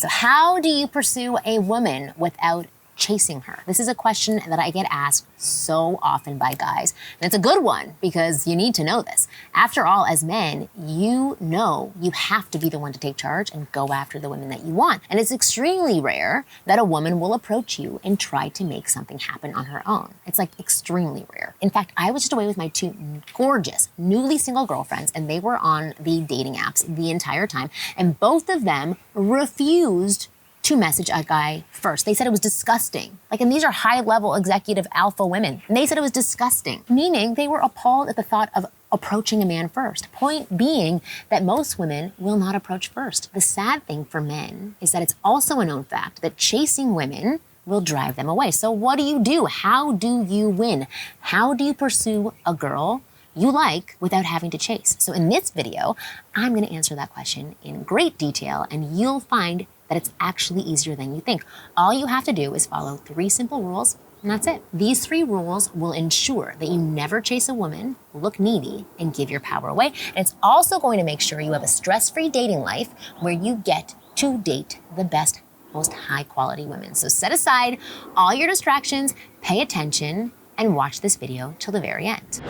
So how do you pursue a woman without chasing her? This is a question that I get asked so often by guys. And it's a good one because you need to know this. After all, as men, you know you have to be the one to take charge and go after the women that you want. And it's extremely rare that a woman will approach you and try to make something happen on her own. It's like extremely rare. In fact, I was just away with my two gorgeous, newly single girlfriends, and they were on the dating apps the entire time. And both of them refused to message a guy first. They said it was disgusting. And these are high-level executive alpha women. And they said it was disgusting, meaning they were appalled at the thought of approaching a man first. Point being that most women will not approach first. The sad thing for men is that it's also a known fact that chasing women will drive them away. So what do? How do you win? How do you pursue a girl you like without having to chase? So in this video, I'm gonna answer that question in great detail, and you'll find that it's actually easier than you think. All you have to do is follow 3 simple rules, and that's it. These 3 rules will ensure that you never chase a woman, look needy, and give your power away. And it's also going to make sure you have a stress-free dating life where you get to date the best, most high-quality women. So set aside all your distractions, pay attention, and watch this video till the very end.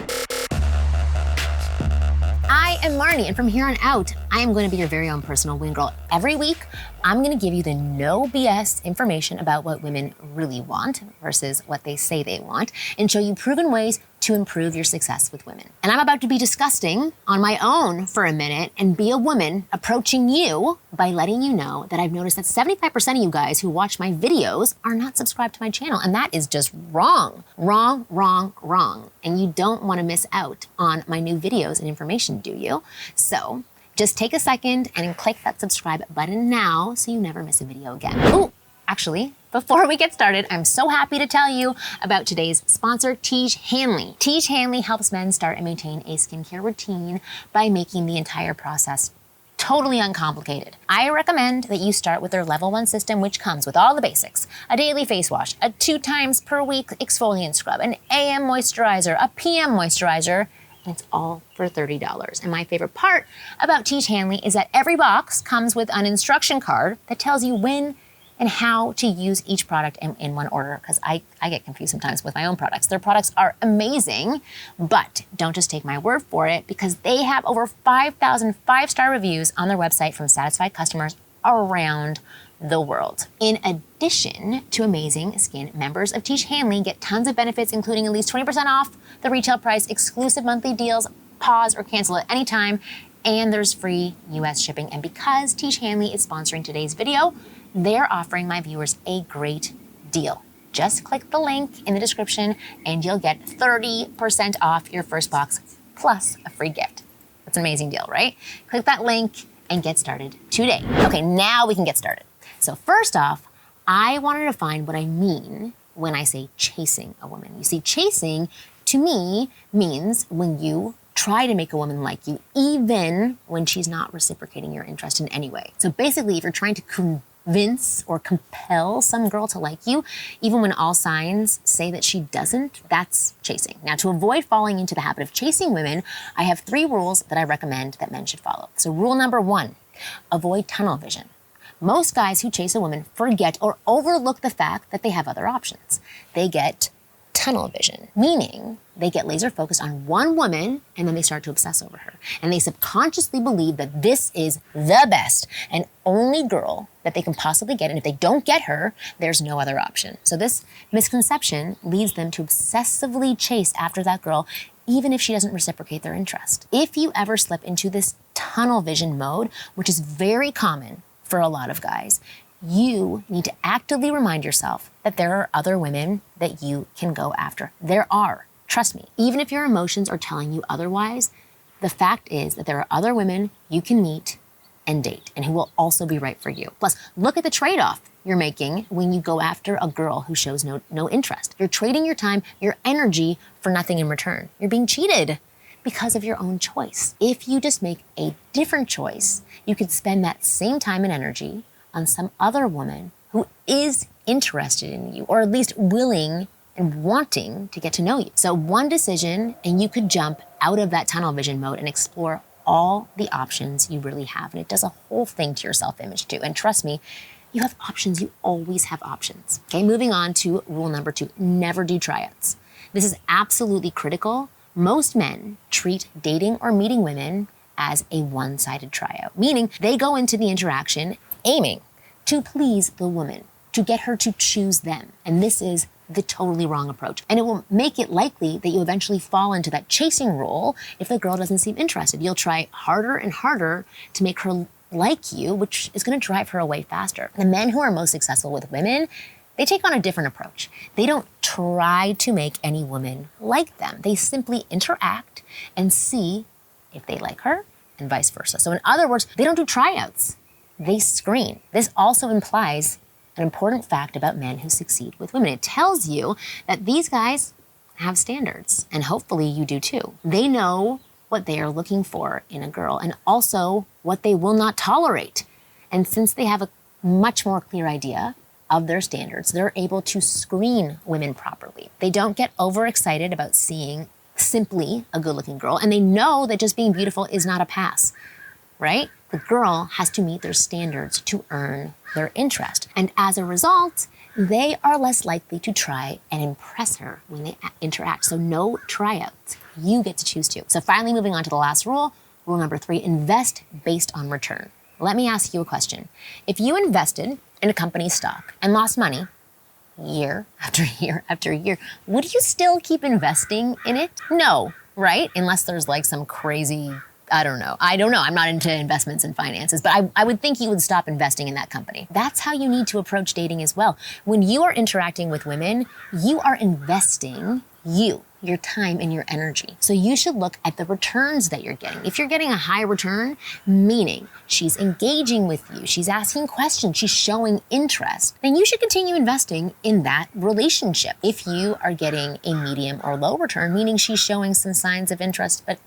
I am Marni, and from here on out, I am going to be your very own personal wing girl. Every week, I'm going to give you the no BS information about what women really want versus what they say they want, and show you proven ways to improve your success with women. And I'm about to be disgusting on my own for a minute and be a woman approaching you by letting you know that I've noticed that 75% of you guys who watch my videos are not subscribed to my channel, and that is just wrong. Wrong, wrong, wrong. And you don't want to miss out on my new videos and information, do you? So just take a second and click that subscribe button now so you never miss a video again. Ooh, actually, before we get started, I'm so happy to tell you about today's sponsor, Tiege Hanley. Tiege Hanley helps men start and maintain a skincare routine by making the entire process totally uncomplicated. I recommend that you start with their level 1 system, which comes with all the basics: a daily face wash, a 2 times per week exfoliant scrub, an AM moisturizer, a PM moisturizer, and it's all for $30. And my favorite part about Tiege Hanley is that every box comes with an instruction card that tells you when and how to use each product in one order, because I get confused sometimes with my own products. Their products are amazing, but don't just take my word for it, because they have over 5,000 5-star reviews on their website from satisfied customers around the world. In addition to amazing skin, members of Tiege Hanley get tons of benefits, including at least 20% off the retail price, exclusive monthly deals, pause or cancel at any time, and there's free US shipping. And because Tiege Hanley is sponsoring today's video, they're offering my viewers a great deal. Just click the link in the description and you'll get 30% off your first box plus a free gift. That's an amazing deal, right? Click that link and get started today. Okay, now we can get started. So first off, I want to define what I mean when I say chasing a woman. You see, chasing to me means when you try to make a woman like you, even when she's not reciprocating your interest in any way. So basically, if you're trying to convince or compel some girl to like you, even when all signs say that she doesn't, that's chasing. Now, to avoid falling into the habit of chasing women, I have 3 rules that I recommend that men should follow. So rule number 1, avoid tunnel vision. Most guys who chase a woman forget or overlook the fact that they have other options. They get tunnel vision, meaning they get laser focused on one woman and then they start to obsess over her. And they subconsciously believe that this is the best and only girl that they can possibly get. And if they don't get her, there's no other option. So this misconception leads them to obsessively chase after that girl, even if she doesn't reciprocate their interest. If you ever slip into this tunnel vision mode, which is very common for a lot of guys, you need to actively remind yourself that there are other women that you can go after. There are, trust me. Even if your emotions are telling you otherwise, the fact is that there are other women you can meet and date and who will also be right for you. Plus, look at the trade-off you're making when you go after a girl who shows no interest. You're trading your time, your energy for nothing in return. You're being cheated because of your own choice. If you just make a different choice, you could spend that same time and energy on some other woman who is interested in you, or at least willing and wanting to get to know you. So one decision and you could jump out of that tunnel vision mode and explore all the options you really have. And it does a whole thing to your self-image too. And trust me, You have options. You always have options. Okay, moving on to rule number 2, never do tryouts. This is absolutely critical. Most men treat dating or meeting women as a one-sided tryout, meaning they go into the interaction aiming to please the woman, to get her to choose them. And this is the totally wrong approach. And it will make it likely that you eventually fall into that chasing role if the girl doesn't seem interested. You'll try harder and harder to make her like you, which is going to drive her away faster. The men who are most successful with women, they take on a different approach. They don't try to make any woman like them. They simply interact and see if they like her and vice versa. So in other words, they don't do tryouts. They screen. This also implies an important fact about men who succeed with women. It tells you that these guys have standards, and hopefully you do too. They know what they are looking for in a girl and also what they will not tolerate. And since they have a much more clear idea of their standards, they're able to screen women properly. They don't get overexcited about seeing simply a good-looking girl, and they know that just being beautiful is not a pass, right? The girl has to meet their standards to earn their interest. And as a result, they are less likely to try and impress her when they interact. So no tryouts. You get to choose to. So finally, moving on to the last rule, rule number 3, invest based on return. Let me ask you a question. If you invested in a company's stock and lost money year after year after year, would you still keep investing in it? No, right? Unless there's like some crazy, I don't know. I'm not into investments and finances, but I would think you would stop investing in that company. That's how you need to approach dating as well. When you are interacting with women, you are investing your time and your energy. So you should look at the returns that you're getting. If you're getting a high return, meaning she's engaging with you, she's asking questions, she's showing interest, then you should continue investing in that relationship. If you are getting a medium or low return, meaning she's showing some signs of interest, but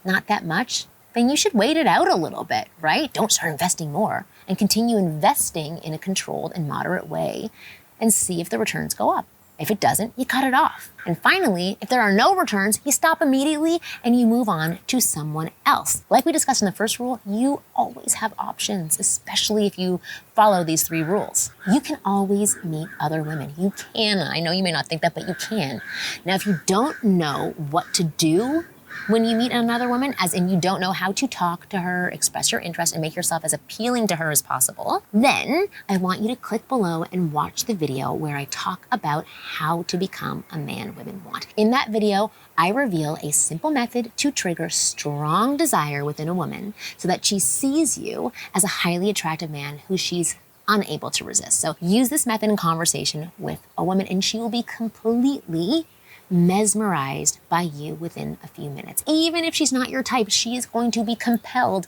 not that much, then you should wait it out a little bit, right? Don't start investing more and continue investing in a controlled and moderate way and see if the returns go up. If it doesn't, you cut it off. And finally, if there are no returns, you stop immediately and you move on to someone else. Like we discussed in the first rule, you always have options, especially if you follow these 3 rules. You can always meet other women. You can. I know you may not think that, but you can. Now, if you don't know what to do when you meet another woman, as in you don't know how to talk to her, express your interest, and make yourself as appealing to her as possible, then I want you to click below and watch the video where I talk about how to become a man women want. In that video, I reveal a simple method to trigger strong desire within a woman so that she sees you as a highly attractive man who she's unable to resist. So use this method in conversation with a woman and she will be completely mesmerized by you within a few minutes. Even if she's not your type, she is going to be compelled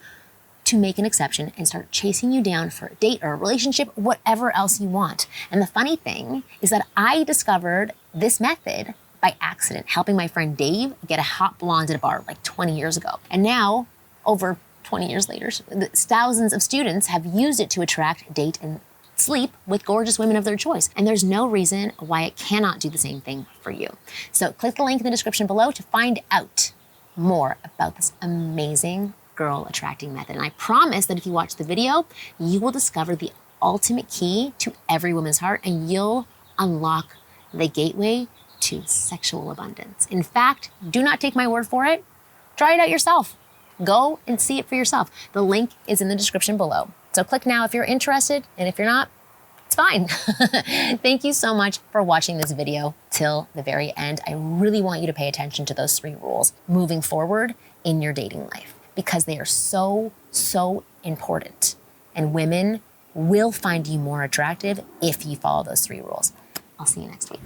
to make an exception and start chasing you down for a date or a relationship, whatever else you want. And the funny thing is that I discovered this method by accident, helping my friend Dave get a hot blonde at a bar like 20 years ago. And now, over 20 years later, thousands of students have used it to attract, date, and sleep with gorgeous women of their choice. And there's no reason why it cannot do the same thing for you. So click the link in the description below to find out more about this amazing girl attracting method. And I promise that if you watch the video, you will discover the ultimate key to every woman's heart and you'll unlock the gateway to sexual abundance. In fact, do not take my word for it. Try it out yourself. Go and see it for yourself. The link is in the description below. So click now if you're interested, and if you're not, it's fine. Thank you so much for watching this video till the very end. I really want you to pay attention to those 3 rules moving forward in your dating life because they are so, so important. And women will find you more attractive if you follow those 3 rules. I'll see you next week.